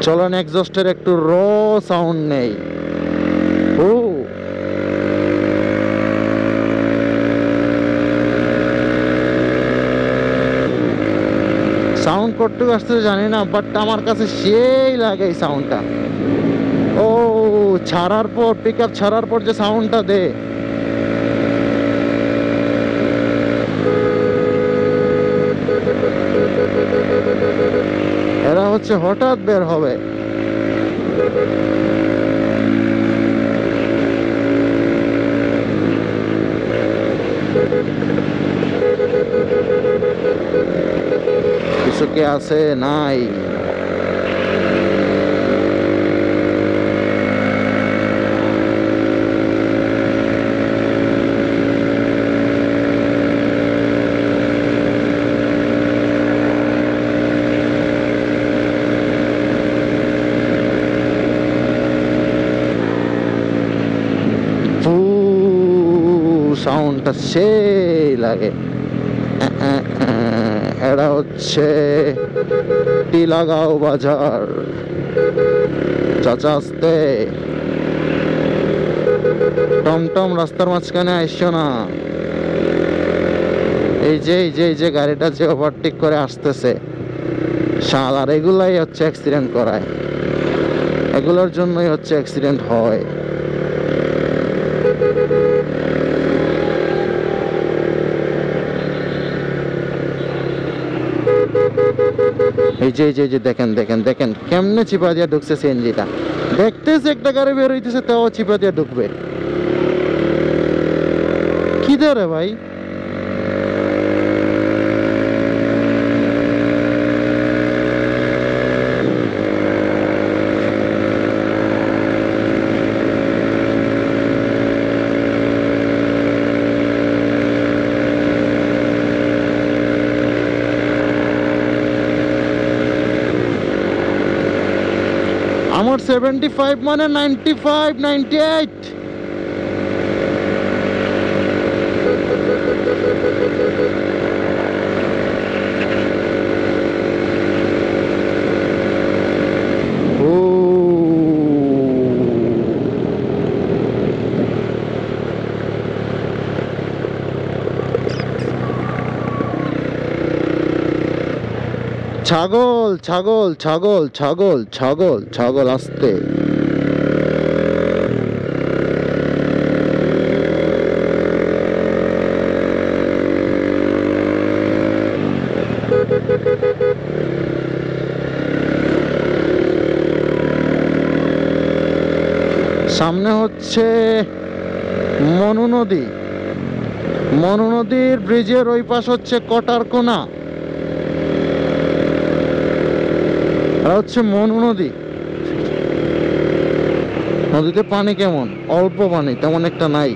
চলেন এক্সস্টের একটু র সাউন্ড নেই। ও সাউন্ড করতে আসতে জানি না, বাট আমার কাছে সেই লাগে এই সাউন্ডটা। ও ছাড়ার পর, পিক আপ ছাড়ার পর যে সাউন্ডটা দে, এরা হচ্ছে হঠাৎ বের হবে। কিছু কি আছে? নাই। সাউন্ডটা সেই লাগে। এটা হচ্ছে টিলাগাঁও বাজার। চাচা আসতে টমটম রাস্তার মাঝখানে আইসো না। এই যে গাড়িটা যে ওভারটেক করে আসতেছে, শালার এগুলাই হচ্ছে অ্যাক্সিডেন্ট করায়, এগুলোর জন্যই হচ্ছে অ্যাক্সিডেন্ট হয়। এই যে দেখেন দেখেন দেখেন কেমনে চিপা দিয়ে ঢুকছে সিএনজিটা। দেখতেছে একটা গাড়ি বের হইতেছে, তাও চিপা দিয়ে ঢুকবে। কি ধরে ভাই? আমার 75 মানে 95 98। ছাগল ছাগল ছাগল ছাগল ছাগল ছাগল আসতে। সামনে হচ্ছে মনু নদী। মনু নদীর ব্রিজের ওই পাশ হচ্ছে কটারকোনা, হচ্ছে মনু নদী। নদীতে পানি কেমন? অল্প পানি, তেমন একটা নাই।